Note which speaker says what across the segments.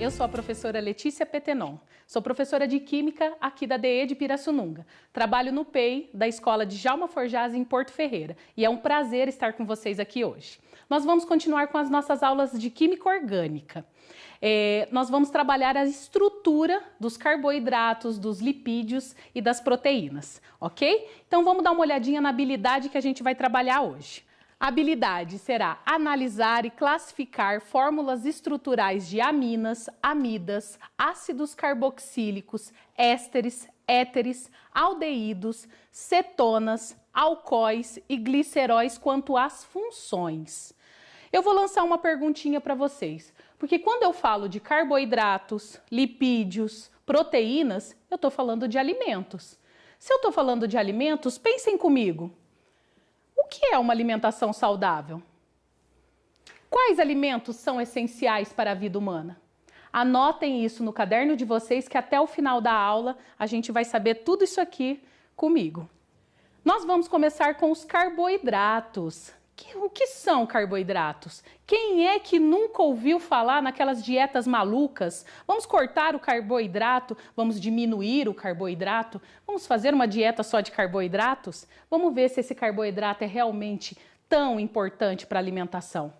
Speaker 1: eu sou a professora Letícia Petenon. Sou professora de Química aqui da DE de Pirassununga. Trabalho no PEI da Escola de Djalma Forjaz em Porto Ferreira e é um prazer estar com vocês aqui hoje. Nós vamos continuar com as nossas aulas de Química Orgânica. Nós vamos trabalhar a estrutura dos carboidratos, dos lipídios e das proteínas, ok? Então vamos dar uma olhadinha na habilidade que a gente vai trabalhar hoje. A habilidade será analisar e classificar fórmulas estruturais de aminas, amidas, ácidos carboxílicos, ésteres, éteres, aldeídos, cetonas, alcoóis e gliceróis quanto às funções. Eu vou lançar uma perguntinha para vocês, porque quando eu falo de carboidratos, lipídios, proteínas, eu estou falando de alimentos. Se eu estou falando de alimentos, pensem comigo. O que é uma alimentação saudável? Quais alimentos são essenciais para a vida humana? Anotem isso no caderno de vocês que até o final da aula a gente vai saber tudo isso aqui comigo. Nós vamos começar com os carboidratos. O que são carboidratos? Quem é que nunca ouviu falar naquelas dietas malucas? Vamos cortar o carboidrato, vamos diminuir o carboidrato, vamos fazer uma dieta só de carboidratos? Vamos ver se esse carboidrato é realmente tão importante para a alimentação.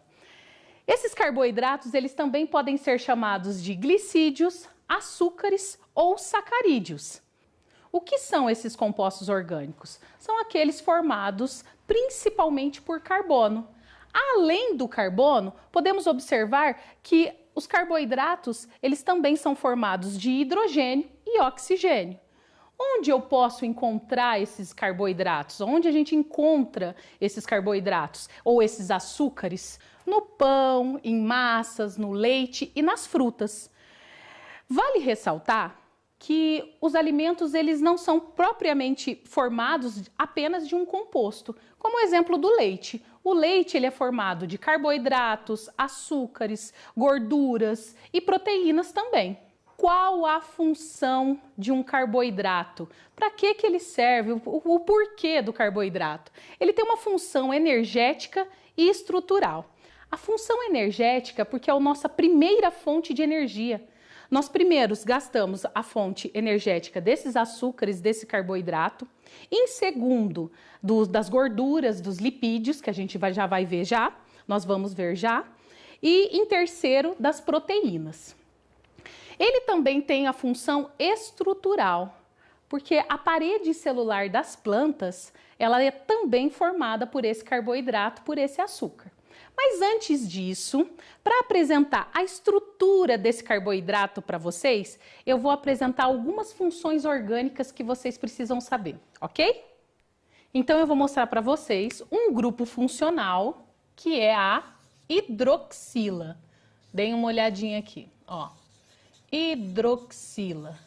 Speaker 1: Esses carboidratos, eles também podem ser chamados de glicídios, açúcares ou sacarídeos. O que são esses compostos orgânicos? São aqueles formados principalmente por carbono. Além do carbono, podemos observar que os carboidratos, eles também são formados de hidrogênio e oxigênio. Onde eu posso encontrar esses carboidratos? Onde a gente encontra esses carboidratos ou esses açúcares? No pão, em massas, no leite e nas frutas. Vale ressaltar que os alimentos eles não são propriamente formados apenas de um composto, como o exemplo do leite. O leite ele é formado de carboidratos, açúcares, gorduras e proteínas também. Qual a função de um carboidrato? Para que ele serve? O porquê do carboidrato? Ele tem uma função energética e estrutural. A função energética porque é a nossa primeira fonte de energia. Nós primeiros gastamos a fonte energética desses açúcares, desse carboidrato. Em segundo, das gorduras, dos lipídios, que a gente já vai ver já. Nós vamos ver já. E em terceiro, das proteínas. Ele também tem a função estrutural, porque a parede celular das plantas, ela é também formada por esse carboidrato, por esse açúcar. Mas antes disso, para apresentar a estrutura desse carboidrato para vocês, eu vou apresentar algumas funções orgânicas que vocês precisam saber, ok? Então eu vou mostrar para vocês um grupo funcional que é a hidroxila. Deem uma olhadinha aqui, ó. Hidroxila.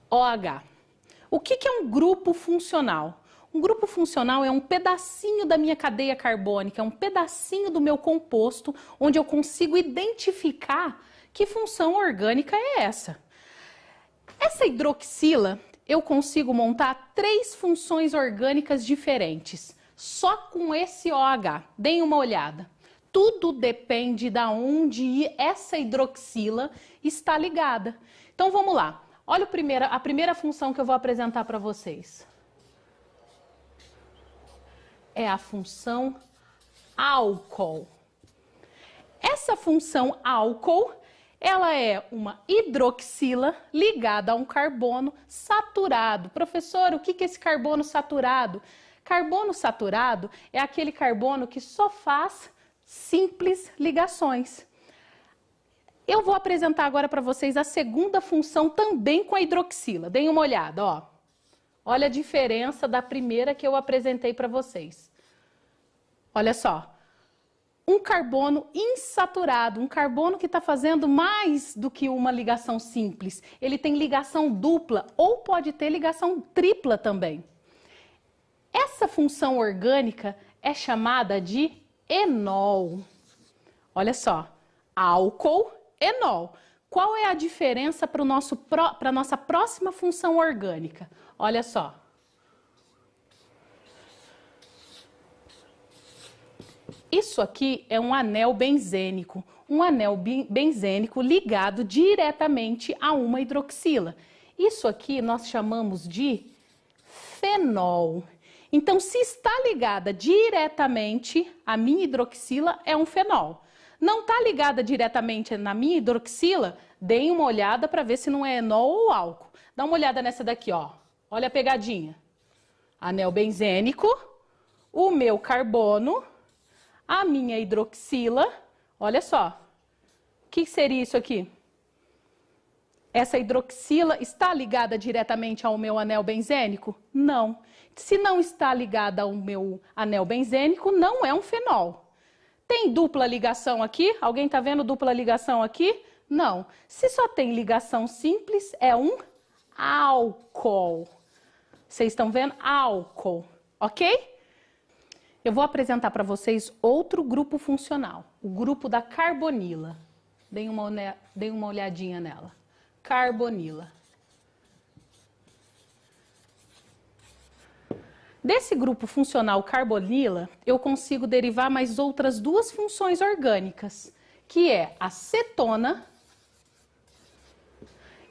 Speaker 1: OH. O que é um grupo funcional? Um grupo funcional é um pedacinho da minha cadeia carbônica, é um pedacinho do meu composto, onde eu consigo identificar que função orgânica é essa. Essa hidroxila, eu consigo montar 3 funções orgânicas diferentes, só com esse OH. Deem uma olhada. Tudo depende de onde essa hidroxila está ligada. Então vamos lá. Olha a primeira função que eu vou apresentar para vocês. É a função álcool. Essa função álcool, ela é uma hidroxila ligada a um carbono saturado. Professor, o que é esse carbono saturado? Carbono saturado é aquele carbono que só faz simples ligações. Eu vou apresentar agora para vocês a segunda função também com a hidroxila. Deem uma olhada, ó. Olha a diferença da primeira que eu apresentei para vocês. Olha só, um carbono insaturado, um carbono que está fazendo mais do que uma ligação simples. Ele tem ligação dupla ou pode ter ligação tripla também. Essa função orgânica é chamada de enol. Olha só, álcool, enol. Qual é a diferença para a nossa próxima função orgânica? Olha só. Isso aqui é um anel benzênico. um anel benzênico ligado diretamente a uma hidroxila. Isso aqui nós chamamos de fenol. Então, se está ligada diretamente à minha hidroxila, é um fenol. Não está ligada diretamente na minha hidroxila, deem uma olhada para ver se não é enol ou álcool. Dá uma olhada nessa daqui, ó. Olha a pegadinha. Anel benzênico, o meu carbono, a minha hidroxila. Olha só. O que seria isso aqui? Essa hidroxila está ligada diretamente ao meu anel benzênico? Não. Se não está ligada ao meu anel benzênico, não é um fenol. Tem dupla ligação aqui? Alguém está vendo dupla ligação aqui? Não. Se só tem ligação simples, é um álcool. Vocês estão vendo? Álcool, ok? Eu vou apresentar para vocês outro grupo funcional, o grupo da carbonila. Deem uma olhadinha nela. Carbonila. Desse grupo funcional carbonila, eu consigo derivar mais outras duas funções orgânicas, que é a cetona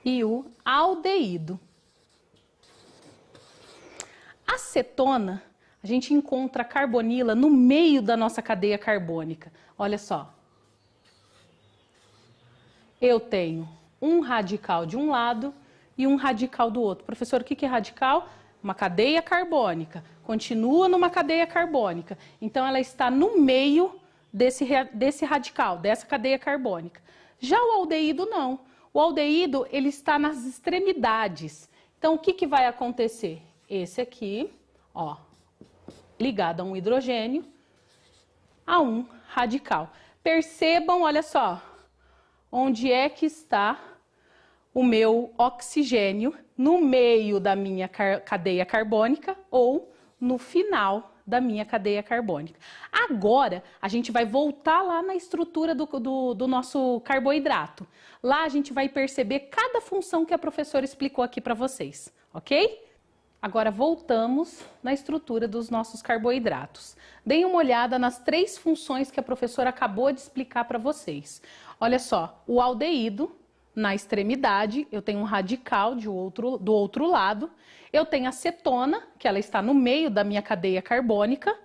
Speaker 1: e o aldeído. A cetona, a gente encontra a carbonila no meio da nossa cadeia carbônica. Olha só. Eu tenho um radical de um lado e um radical do outro. Professor, o que é radical? Uma cadeia carbônica, continua numa cadeia carbônica. Então, ela está no meio desse radical, dessa cadeia carbônica. Já o aldeído, não. O aldeído, ele está nas extremidades. Então, o que vai acontecer? Esse aqui, ó, ligado a um hidrogênio, a um radical. Percebam, olha só, onde é que está o meu oxigênio, no meio da minha cadeia carbônica ou no final da minha cadeia carbônica. Agora, a gente vai voltar lá na estrutura do nosso carboidrato. Lá a gente vai perceber cada função que a professora explicou aqui para vocês, ok? Agora voltamos na estrutura dos nossos carboidratos. Deem uma olhada nas 3 funções que a professora acabou de explicar para vocês. Olha só, o aldeído, na extremidade, eu tenho um radical do outro lado, eu tenho a cetona, que ela está no meio da minha cadeia carbônica,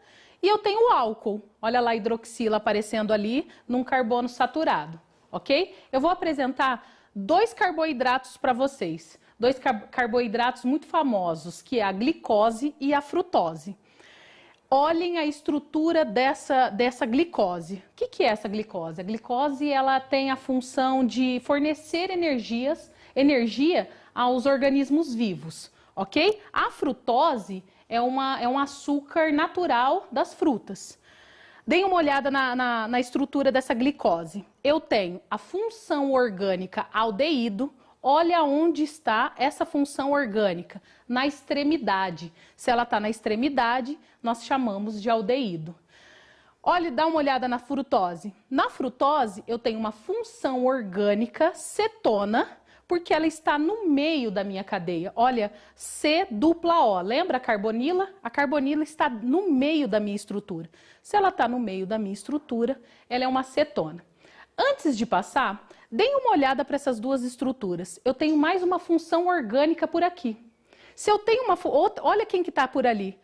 Speaker 1: e eu tenho o álcool, olha lá a hidroxila aparecendo ali num carbono saturado, ok? Eu vou apresentar 2 carboidratos para vocês, 2 carboidratos muito famosos, que é a glicose e a frutose. Olhem a estrutura dessa glicose. O que é essa glicose? A glicose, ela tem a função de fornecer energia aos organismos vivos, ok? A frutose é um açúcar natural das frutas. Deem uma olhada na estrutura dessa glicose. Eu tenho a função orgânica aldeído. Olha onde está essa função orgânica, na extremidade. Se ela está na extremidade, nós chamamos de aldeído. Olha, dá uma olhada na frutose. Na frutose, eu tenho uma função orgânica cetona, porque ela está no meio da minha cadeia. Olha, C-O. Lembra a carbonila? A carbonila está no meio da minha estrutura. Se ela está no meio da minha estrutura, ela é uma cetona. Antes de passar, deem uma olhada para essas duas estruturas. Eu tenho mais uma função orgânica por aqui. Se eu tenho olha quem que está por ali.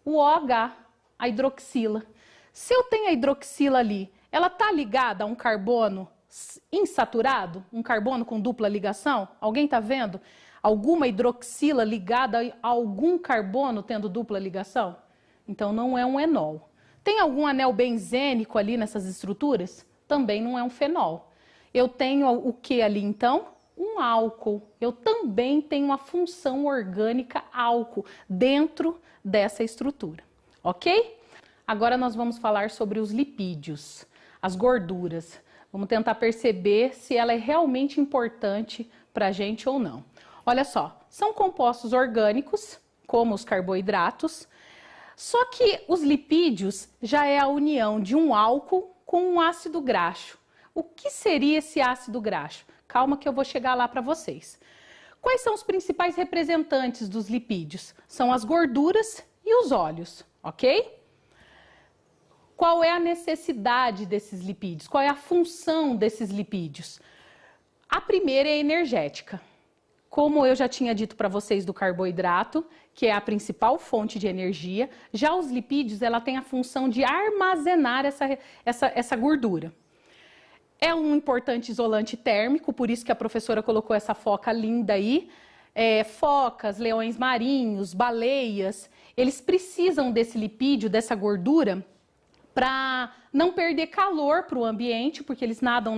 Speaker 1: O OH, a hidroxila. Se eu tenho a hidroxila ali, ela está ligada a um carbono insaturado? Um carbono com dupla ligação? Alguém está vendo? Alguma hidroxila ligada a algum carbono tendo dupla ligação? Então não é um enol. Tem algum anel benzênico ali nessas estruturas? Também não é um fenol. Eu tenho o que ali então? Um álcool. Eu também tenho uma função orgânica álcool dentro dessa estrutura, ok? Agora nós vamos falar sobre os lipídios, as gorduras. Vamos tentar perceber se ela é realmente importante para a gente ou não. Olha só, são compostos orgânicos, como os carboidratos, só que os lipídios já é a união de um álcool com um ácido graxo. O que seria esse ácido graxo? Calma que eu vou chegar lá para vocês. Quais são os principais representantes dos lipídios? São as gorduras e os óleos, ok? Qual é a necessidade desses lipídios? Qual é a função desses lipídios? A primeira é energética. Como eu já tinha dito para vocês do carboidrato, que é a principal fonte de energia, já os lipídios, ela tem a função de armazenar essa gordura. É um importante isolante térmico, por isso que a professora colocou essa foca linda aí. Focas, leões marinhos, baleias, eles precisam desse lipídio, dessa gordura, para não perder calor para o ambiente, porque eles nadam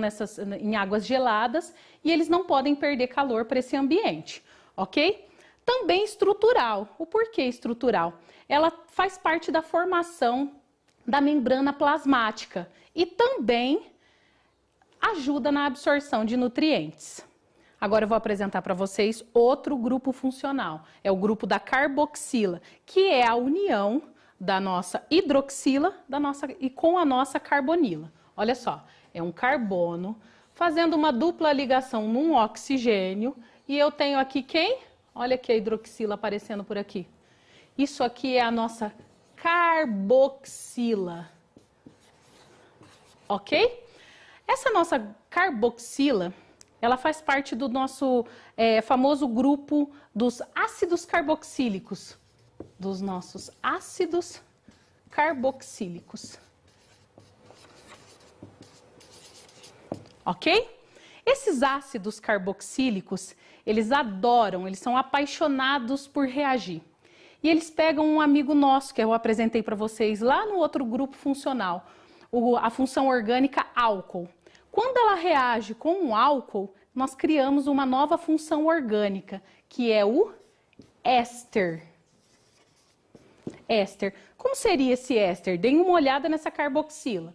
Speaker 1: em águas geladas e eles não podem perder calor para esse ambiente, ok? Também estrutural. O porquê estrutural? Ela faz parte da formação da membrana plasmática e também ajuda na absorção de nutrientes. Agora eu vou apresentar para vocês outro grupo funcional, é o grupo da carboxila, que é a união da nossa hidroxila e com a nossa carbonila. Olha só, é um carbono fazendo uma dupla ligação num oxigênio e eu tenho aqui quem? Olha aqui a hidroxila aparecendo por aqui. Isso aqui é a nossa carboxila, ok? Essa nossa carboxila, ela faz parte do nosso famoso grupo dos ácidos carboxílicos, dos nossos ácidos carboxílicos. Ok? Esses ácidos carboxílicos, eles são apaixonados por reagir. E eles pegam um amigo nosso, que eu apresentei para vocês lá no outro grupo funcional, a função orgânica álcool. Quando ela reage com o álcool, nós criamos uma nova função orgânica, que é o éster. Éster. Como seria esse éster? Deem uma olhada nessa carboxila.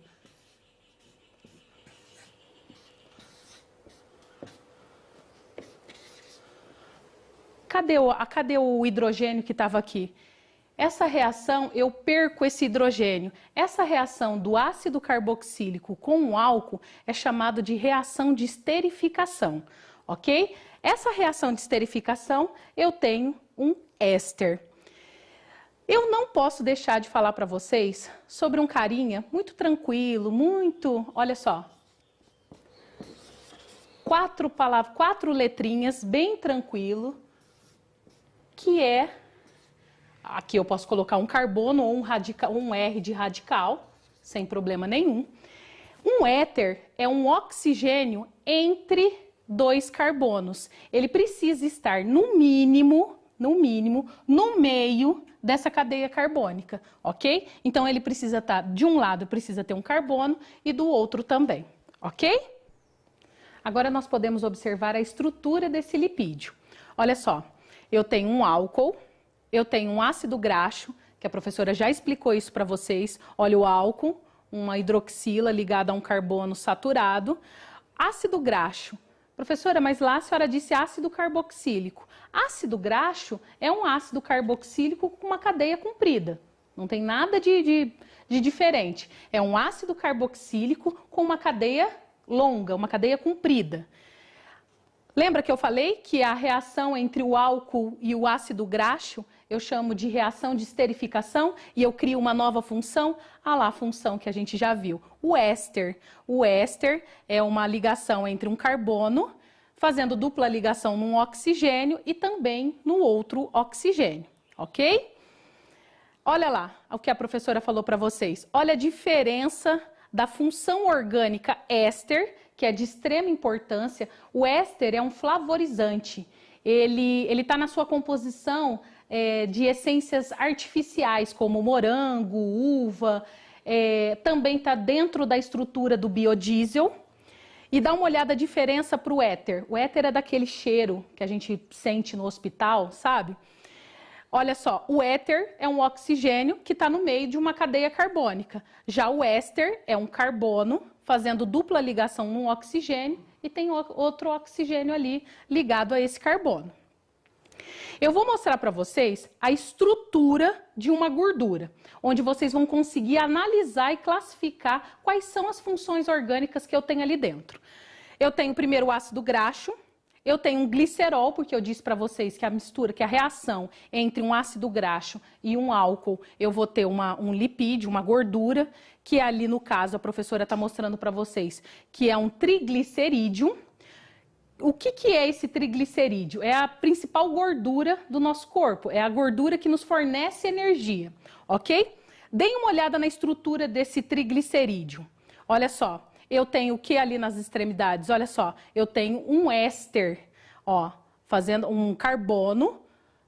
Speaker 1: Cadê o hidrogênio que estava aqui? Essa reação, eu perco esse hidrogênio. Essa reação do ácido carboxílico com o álcool é chamada de reação de esterificação, ok? Essa reação de esterificação, eu tenho um éster. Eu não posso deixar de falar para vocês sobre um carinha muito tranquilo, olha só. 4 palavras, 4 letrinhas, bem tranquilo, que é... Aqui eu posso colocar um carbono ou um R de radical, sem problema nenhum. Um éter é um oxigênio entre 2 carbonos. Ele precisa estar no mínimo, no meio dessa cadeia carbônica, ok? Então ele precisa estar, de um lado precisa ter um carbono e do outro também, ok? Agora nós podemos observar a estrutura desse lipídio. Olha só, eu tenho um álcool, eu tenho um ácido graxo, que a professora já explicou isso para vocês. Olha o álcool, uma hidroxila ligada a um carbono saturado. Ácido graxo. Professora, mas lá a senhora disse ácido carboxílico. Ácido graxo é um ácido carboxílico com uma cadeia comprida. Não tem nada de diferente. É um ácido carboxílico com uma cadeia longa, uma cadeia comprida. Lembra que eu falei que a reação entre o álcool e o ácido graxo eu chamo de reação de esterificação e eu crio uma nova função? Ah lá, a função que a gente já viu, o éster. O éster é uma ligação entre um carbono, fazendo dupla ligação num oxigênio e também no outro oxigênio, ok? Olha lá o que a professora falou para vocês. Olha a diferença da função orgânica éster, que é de extrema importância. O éster é um flavorizante. Ele está na sua composição de essências artificiais, como morango, uva. Também está dentro da estrutura do biodiesel. E dá uma olhada a diferença para o éter. O éter é daquele cheiro que a gente sente no hospital, sabe? Olha só, o éter é um oxigênio que está no meio de uma cadeia carbônica. Já o éster é um carbono fazendo dupla ligação num oxigênio e tem outro oxigênio ali ligado a esse carbono. Eu vou mostrar para vocês a estrutura de uma gordura, onde vocês vão conseguir analisar e classificar quais são as funções orgânicas que eu tenho ali dentro. Eu tenho primeiro o ácido graxo, Eu tenho um glicerol, porque eu disse para vocês que a mistura, que a reação entre um ácido graxo e um álcool, eu vou ter um lipídio, uma gordura, que ali no caso a professora está mostrando para vocês, que é um triglicerídeo. O que é esse triglicerídeo? É a principal gordura do nosso corpo, é a gordura que nos fornece energia, ok? Deem uma olhada na estrutura desse triglicerídeo. Olha só. Eu tenho o que ali nas extremidades? Olha só, eu tenho um éster, ó, fazendo um carbono,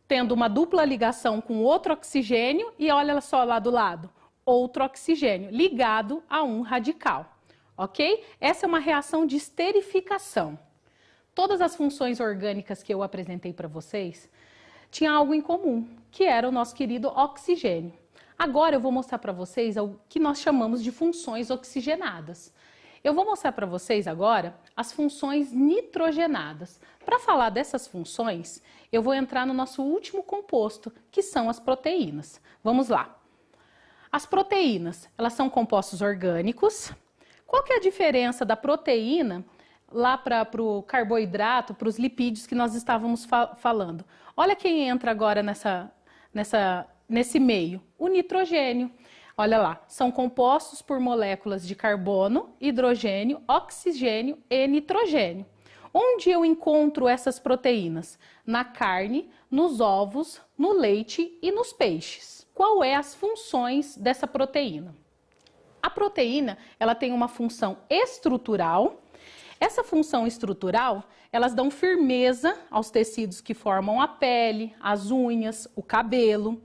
Speaker 1: tendo uma dupla ligação com outro oxigênio e olha só lá do lado, outro oxigênio ligado a um radical, ok? Essa é uma reação de esterificação. Todas as funções orgânicas que eu apresentei para vocês tinham algo em comum, que era o nosso querido oxigênio. Agora eu vou mostrar para vocês o que nós chamamos de funções oxigenadas. Eu vou mostrar para vocês agora as funções nitrogenadas. Para falar dessas funções, eu vou entrar no nosso último composto, que são as proteínas. Vamos lá. As proteínas, elas são compostos orgânicos. Qual que é a diferença da proteína lá para o carboidrato, para os lipídios que nós estávamos falando? Olha quem entra agora nesse meio, o nitrogênio. Olha lá, são compostos por moléculas de carbono, hidrogênio, oxigênio e nitrogênio. Onde eu encontro essas proteínas? Na carne, nos ovos, no leite e nos peixes. Qual é as funções dessa proteína? A proteína, ela tem uma função estrutural. Essa função estrutural, elas dão firmeza aos tecidos que formam a pele, as unhas, o cabelo.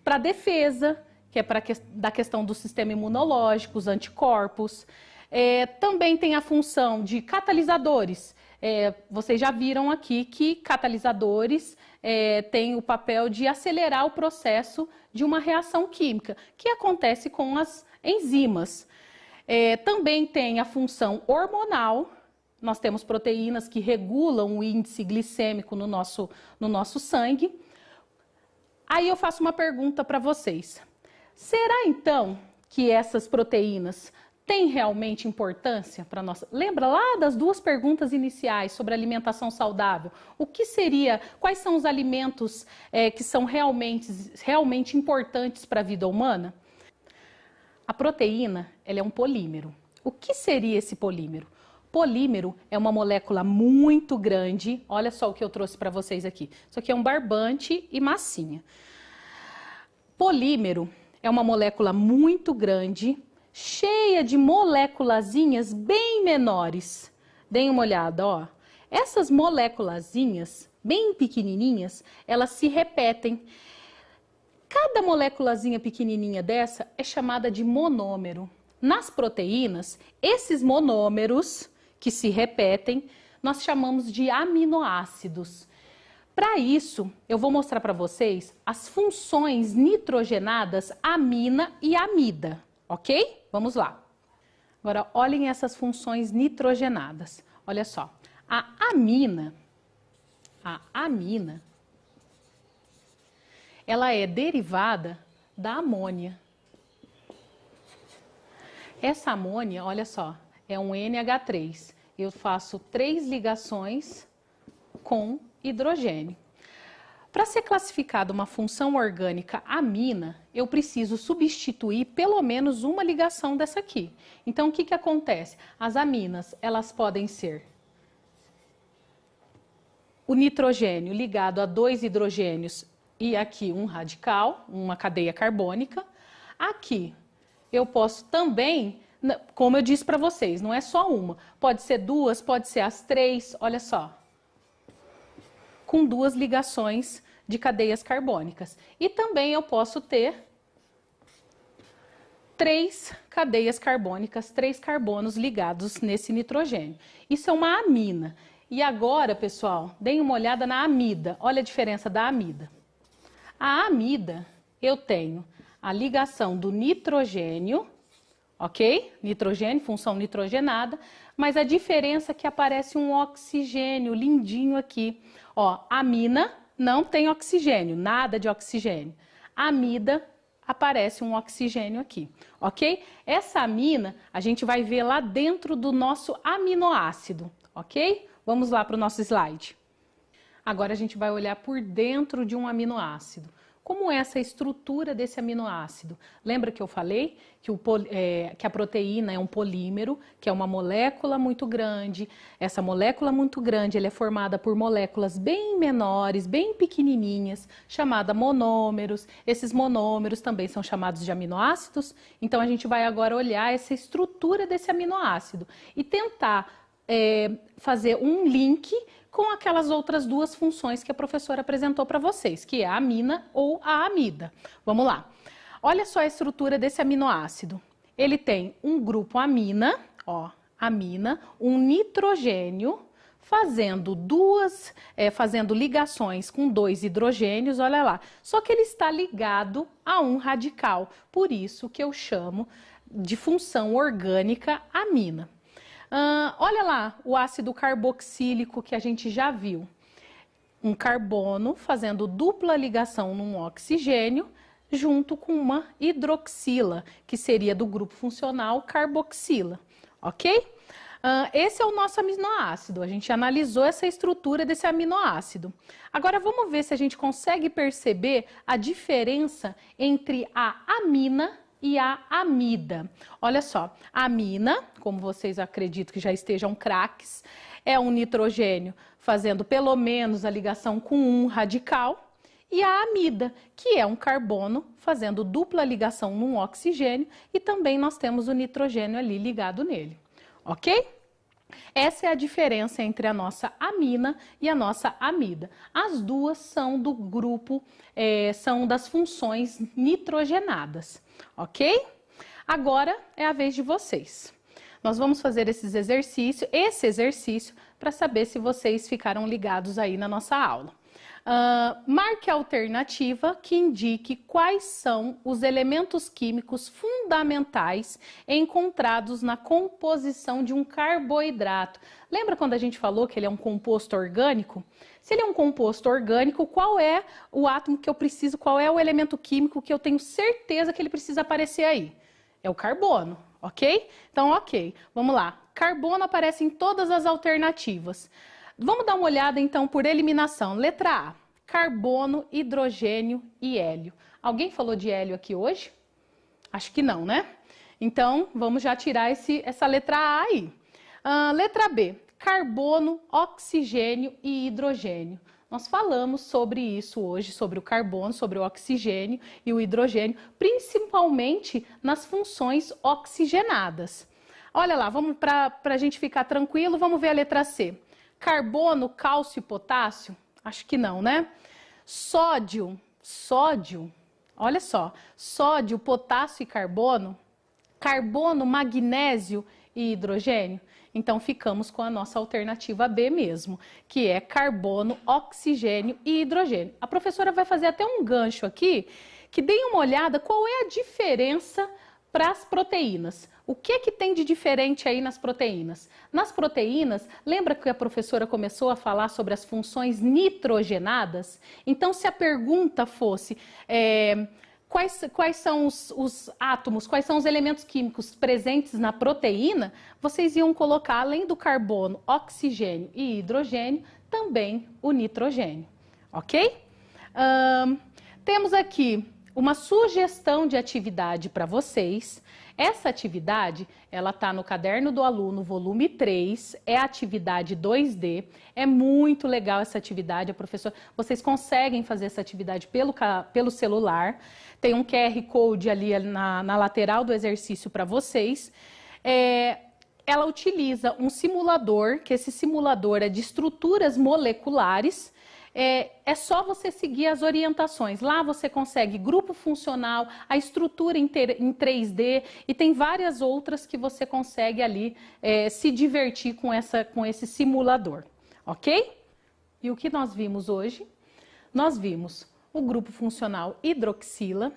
Speaker 1: Para defesa, que é da questão do sistema imunológico, os anticorpos. Também tem a função de catalisadores. Vocês já viram aqui que catalisadores têm o papel de acelerar o processo de uma reação química, que acontece com as enzimas. Também tem a função hormonal. Nós temos proteínas que regulam o índice glicêmico no nosso sangue. Aí eu faço uma pergunta para vocês. Será então que essas proteínas têm realmente importância para nós? Lembra lá das duas perguntas iniciais sobre alimentação saudável? Quais são os alimentos que são realmente importantes para a vida humana? A proteína, ela é um polímero. O que seria esse polímero? Polímero é uma molécula muito grande. Olha só o que eu trouxe para vocês aqui. Isso aqui é um barbante e massinha. Polímero é uma molécula muito grande, cheia de moléculazinhas bem menores. Deem uma olhada, ó. Essas moléculazinhas, bem pequenininhas, elas se repetem. Cada moléculazinha pequenininha dessa é chamada de monômero. Nas proteínas, esses monômeros que se repetem, nós chamamos de aminoácidos. Para isso, eu vou mostrar para vocês as funções nitrogenadas amina e amida, ok? Vamos lá. Agora, olhem essas funções nitrogenadas. Olha só, a amina, ela é derivada da amônia. Essa amônia, olha só, é um NH3. Eu faço 3 ligações com hidrogênio. Para ser classificada uma função orgânica amina, eu preciso substituir pelo menos uma ligação dessa aqui. Então, o que acontece? As aminas, elas podem ser o nitrogênio ligado a 2 hidrogênios e aqui um radical, uma cadeia carbônica. Aqui, eu posso também, como eu disse para vocês, não é só uma. Pode ser 2, pode ser as 3, olha só. Com 2 ligações de cadeias carbônicas. E também eu posso ter 3 cadeias carbônicas, 3 carbonos ligados nesse nitrogênio. Isso é uma amina. E agora, pessoal, deem uma olhada na amida. Olha a diferença da amida. A amida, eu tenho a ligação do nitrogênio, ok? Nitrogênio, função nitrogenada, mas a diferença é que aparece um oxigênio lindinho aqui. Ó, amina não tem oxigênio, nada de oxigênio. Amida, aparece um oxigênio aqui, ok? Essa amina a gente vai ver lá dentro do nosso aminoácido, ok? Vamos lá para o nosso slide. Agora a gente vai olhar por dentro de um aminoácido. Como é essa estrutura desse aminoácido? Lembra que eu falei que a proteína é um polímero, que é uma molécula muito grande. Essa molécula muito grande ela é formada por moléculas bem menores, bem pequenininhas, chamadas monômeros. Esses monômeros também são chamados de aminoácidos. Então a gente vai agora olhar essa estrutura desse aminoácido e tentar fazer um link com aquelas outras duas funções que a professora apresentou para vocês, que é a amina ou a amida. Vamos lá. Olha só a estrutura desse aminoácido. Ele tem um grupo amina, ó, amina, um nitrogênio, fazendo ligações com 2 hidrogênios, olha lá. Só que ele está ligado a um radical, por isso que eu chamo de função orgânica amina. Olha lá o ácido carboxílico que a gente já viu. Um carbono fazendo dupla ligação num oxigênio junto com uma hidroxila, que seria do grupo funcional carboxila, ok? Esse é o nosso aminoácido. A gente analisou essa estrutura desse aminoácido. Agora vamos ver se a gente consegue perceber a diferença entre a amina e a amida. Olha só, a amina, como vocês acredito que já estejam craques, é um nitrogênio fazendo pelo menos a ligação com um radical, e a amida, que é um carbono fazendo dupla ligação num oxigênio, e também nós temos o nitrogênio ali ligado nele, ok? Essa é a diferença entre a nossa amina e a nossa amida. As duas são do grupo, são das funções nitrogenadas, ok? Agora é a vez de vocês. Nós vamos fazer esse exercício para saber se vocês ficaram ligados aí na nossa aula. Marque a alternativa que indique quais são os elementos químicos fundamentais encontrados na composição de um carboidrato. Lembra quando a gente falou que ele é um composto orgânico? Se ele é um composto orgânico, qual é o átomo que eu preciso, qual é o elemento químico que eu tenho certeza que ele precisa aparecer aí? É o carbono, ok? Então, ok, vamos lá. Carbono aparece em todas as alternativas. Vamos dar uma olhada então por eliminação. Letra A, carbono, hidrogênio e hélio. Alguém falou de hélio aqui hoje? Acho que não, né? Então, vamos já tirar essa letra A aí. Letra B, carbono, oxigênio e hidrogênio. Nós falamos sobre isso hoje, sobre o carbono, sobre o oxigênio e o hidrogênio, principalmente nas funções oxigenadas. Olha lá, vamos para a gente ficar tranquilo, vamos ver a letra C. Carbono, cálcio e potássio? Acho que não, né? Sódio, olha só, sódio, potássio e carbono, carbono, magnésio e hidrogênio. Então ficamos com a nossa alternativa B mesmo, que é carbono, oxigênio e hidrogênio. A professora vai fazer até um gancho aqui, que deem uma olhada qual é a diferença para as proteínas. O que tem de diferente aí nas proteínas? Nas proteínas, lembra que a professora começou a falar sobre as funções nitrogenadas? Então, se a pergunta fosse quais são os átomos, quais são os elementos químicos presentes na proteína, vocês iam colocar, além do carbono, oxigênio e hidrogênio, também o nitrogênio, ok? Temos aqui uma sugestão de atividade para vocês. Essa atividade, ela está no Caderno do Aluno, volume 3, é a atividade 2D. É muito legal essa atividade, a professora. Vocês conseguem fazer essa atividade pelo celular. Tem um QR Code ali na lateral do exercício para vocês. Ela utiliza um simulador, que esse simulador é de estruturas moleculares. É só você seguir as orientações. Lá você consegue grupo funcional, a estrutura em 3D e tem várias outras que você consegue ali se divertir com esse simulador, ok? E o que nós vimos hoje? Nós vimos o grupo funcional hidroxila,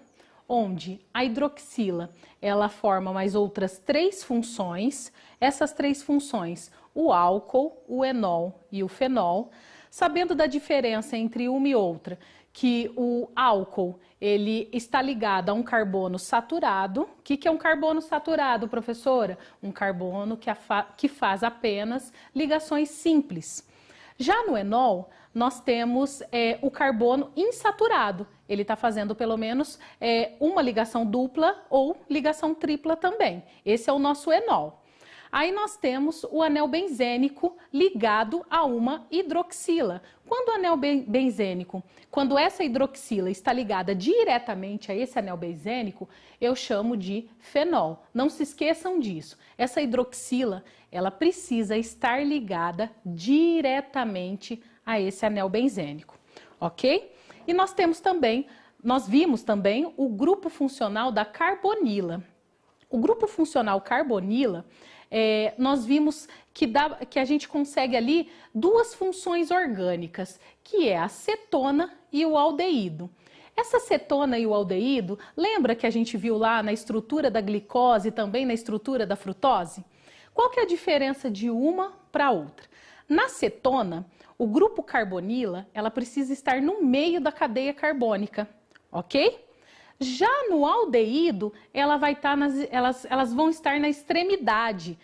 Speaker 1: onde a hidroxila ela forma mais outras 3 funções. Essas 3 funções, o álcool, o enol e o fenol. Sabendo da diferença entre uma e outra, que o álcool ele está ligado a um carbono saturado. O que é um carbono saturado, professora? Um carbono que faz apenas ligações simples. Já no enol, nós temos o carbono insaturado. Ele está fazendo pelo menos uma ligação dupla ou ligação tripla também. Esse é o nosso enol. Aí nós temos o anel benzênico ligado a uma hidroxila. Quando o anel benzênico, quando essa hidroxila está ligada diretamente a esse anel benzênico, eu chamo de fenol. Não se esqueçam disso. Essa hidroxila, ela precisa estar ligada diretamente a esse anel benzênico, ok? E nós vimos também o grupo funcional da carbonila. O grupo funcional carbonila, nós vimos que a gente consegue ali duas funções orgânicas, que é a cetona e o aldeído. Essa cetona e o aldeído, lembra que a gente viu lá na estrutura da glicose e também na estrutura da frutose? Qual que é a diferença de uma para outra? Na cetona, o grupo carbonila, ela precisa estar no meio da cadeia carbônica, ok? Já no aldeído, elas vão estar na extremidade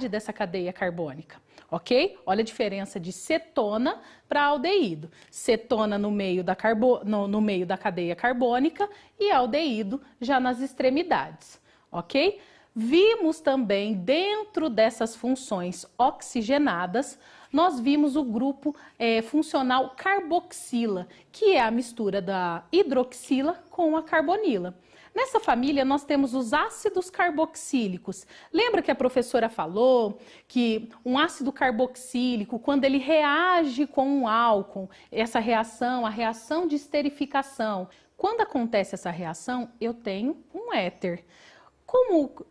Speaker 1: dessa cadeia carbônica, ok? Olha a diferença de cetona para aldeído. Cetona no meio da cadeia carbônica e aldeído já nas extremidades, ok? Vimos também, dentro dessas funções oxigenadas, nós vimos o grupo funcional carboxila, que é a mistura da hidroxila com a carbonila. Nessa família, nós temos os ácidos carboxílicos. Lembra que a professora falou que um ácido carboxílico, quando ele reage com um álcool, essa reação, a reação de esterificação, quando acontece essa reação, eu tenho um éter.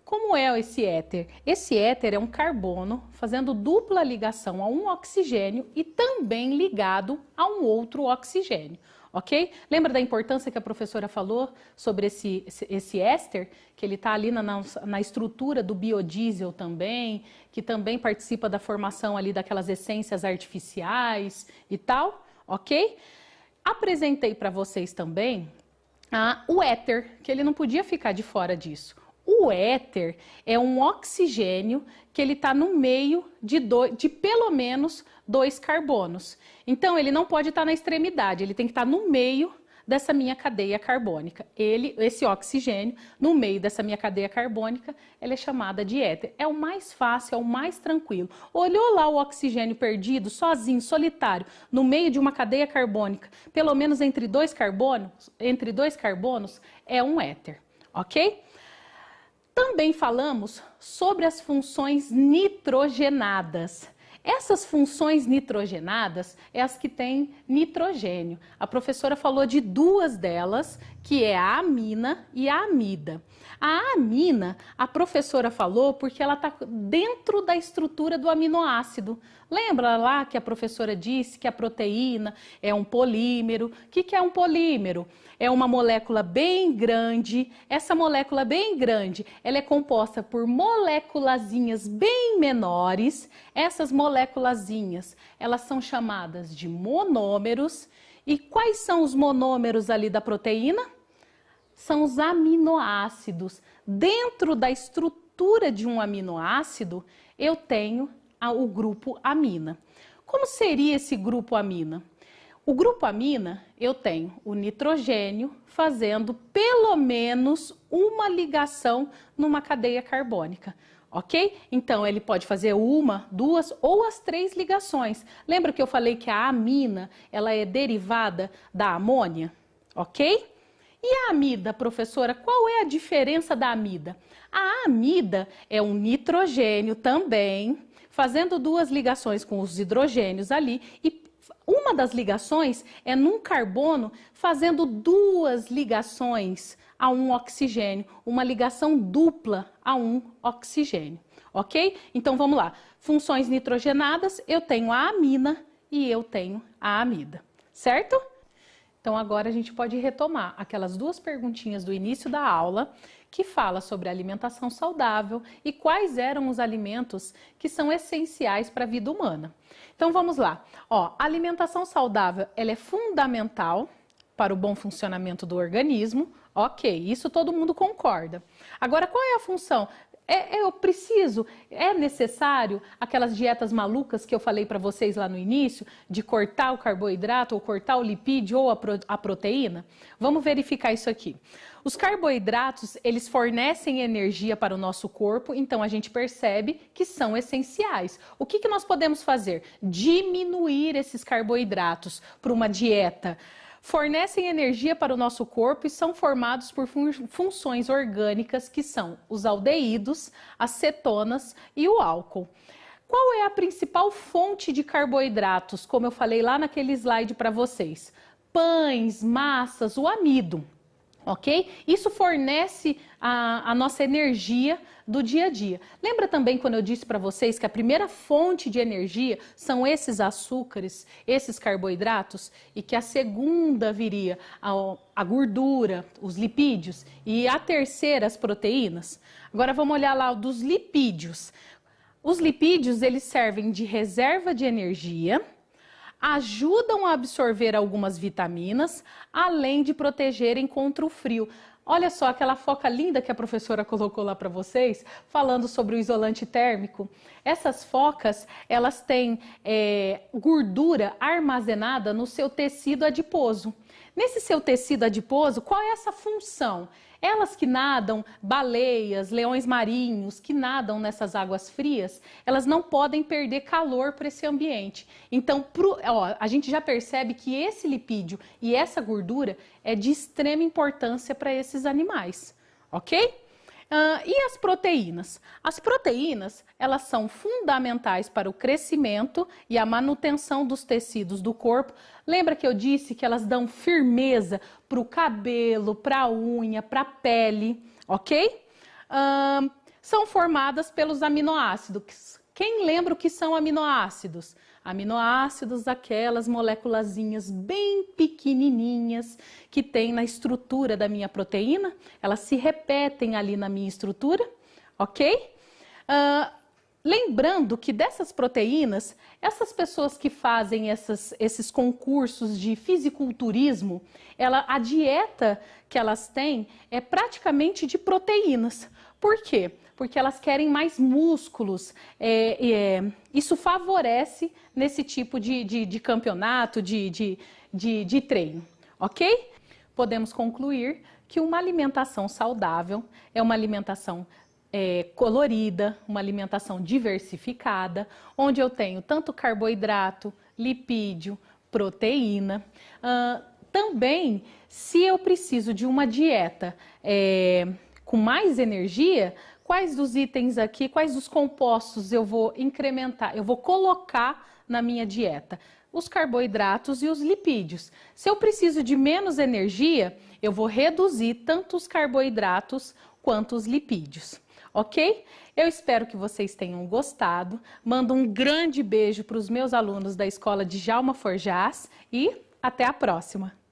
Speaker 1: Como é esse éter? Esse éter é um carbono fazendo dupla ligação a um oxigênio e também ligado a um outro oxigênio, ok? Lembra da importância que a professora falou sobre esse éster? Que ele está ali na estrutura do biodiesel também, que também participa da formação ali daquelas essências artificiais e tal, ok? Apresentei para vocês também o éter, que ele não podia ficar de fora disso. O éter é um oxigênio que ele está no meio de pelo menos 2 carbonos. Então, ele não pode estar na extremidade, ele tem que estar no meio dessa minha cadeia carbônica. Esse oxigênio, no meio dessa minha cadeia carbônica, ela é chamada de éter. É o mais fácil, é o mais tranquilo. Olhou lá o oxigênio perdido, sozinho, solitário, no meio de uma cadeia carbônica, pelo menos entre dois carbonos, é um éter, ok? Também falamos sobre as funções nitrogenadas. Essas funções nitrogenadas é as que têm nitrogênio. A professora falou de duas delas, que é a amina e a amida. A amina, a professora falou porque ela está dentro da estrutura do aminoácido. Lembra lá que a professora disse que a proteína é um polímero? O que é um polímero? É uma molécula bem grande. Essa molécula bem grande, ela é composta por moléculazinhas bem menores. Essas moléculazinhas, elas são chamadas de monômeros. E quais são os monômeros ali da proteína? São os aminoácidos. Dentro da estrutura de um aminoácido, eu tenho o grupo amina. Como seria esse grupo amina? O grupo amina, eu tenho o nitrogênio fazendo pelo menos uma ligação numa cadeia carbônica, ok? Então, ele pode fazer uma, duas ou as 3 ligações. Lembra que eu falei que a amina, ela é derivada da amônia, ok? E a amida, professora, qual é a diferença da amida? A amida é um nitrogênio também, fazendo 2 ligações com os hidrogênios ali, e uma das ligações é num carbono fazendo 2 ligações a um oxigênio, uma ligação dupla a um oxigênio, ok? Então vamos lá, funções nitrogenadas, eu tenho a amina e eu tenho a amida, certo? Então agora a gente pode retomar aquelas duas perguntinhas do início da aula, que fala sobre alimentação saudável e quais eram os alimentos que são essenciais para a vida humana. Então vamos lá. Ó, a alimentação saudável, ela é fundamental para o bom funcionamento do organismo. Ok, isso todo mundo concorda. Agora, qual é a função? É necessário aquelas dietas malucas que eu falei para vocês lá no início, de cortar o carboidrato, ou cortar o lipídio, ou a proteína? Vamos verificar isso aqui. Os carboidratos, eles fornecem energia para o nosso corpo, então a gente percebe que são essenciais. O que nós podemos fazer? Diminuir esses carboidratos para uma dieta. Fornecem energia para o nosso corpo e são formados por funções orgânicas que são os aldeídos, as cetonas e o álcool. Qual é a principal fonte de carboidratos, como eu falei lá naquele slide para vocês? Pães, massas, o amido. Ok? Isso fornece a nossa energia do dia a dia. Lembra também quando eu disse para vocês que a primeira fonte de energia são esses açúcares, esses carboidratos, e que a segunda viria a gordura, os lipídios, e a terceira as proteínas? Agora vamos olhar lá dos lipídios. Os lipídios, eles servem de reserva de energia, ajudam a absorver algumas vitaminas, além de protegerem contra o frio. Olha só aquela foca linda que a professora colocou lá para vocês, falando sobre o isolante térmico. Essas focas, elas têm gordura armazenada no seu tecido adiposo. Nesse seu tecido adiposo, qual é essa função? Elas que nadam, baleias, leões marinhos, que nadam nessas águas frias, elas não podem perder calor para esse ambiente. Então, a gente já percebe que esse lipídio e essa gordura é de extrema importância para esses animais, ok? E as proteínas? As proteínas, elas são fundamentais para o crescimento e a manutenção dos tecidos do corpo. Lembra que eu disse que elas dão firmeza para o cabelo, para a unha, para a pele, ok? São formadas pelos aminoácidos. Quem lembra o que são aminoácidos? Aminoácidos, aquelas moléculazinhas bem pequenininhas que tem na estrutura da minha proteína. Elas se repetem ali na minha estrutura, ok? Lembrando que dessas proteínas, essas pessoas que fazem esses concursos de fisiculturismo, a dieta que elas têm é praticamente de proteínas. Por quê? Porque elas querem mais músculos, isso favorece nesse tipo de campeonato, de treino, ok? Podemos concluir que uma alimentação saudável é uma alimentação colorida, uma alimentação diversificada, onde eu tenho tanto carboidrato, lipídio, proteína. Também, se eu preciso de uma dieta com mais energia, quais dos itens aqui, quais dos compostos eu vou incrementar, eu vou colocar na minha dieta? Os carboidratos e os lipídios. Se eu preciso de menos energia, eu vou reduzir tanto os carboidratos quanto os lipídios. Ok? Eu espero que vocês tenham gostado. Mando um grande beijo para os meus alunos da Escola Djalma Forjaz e até a próxima!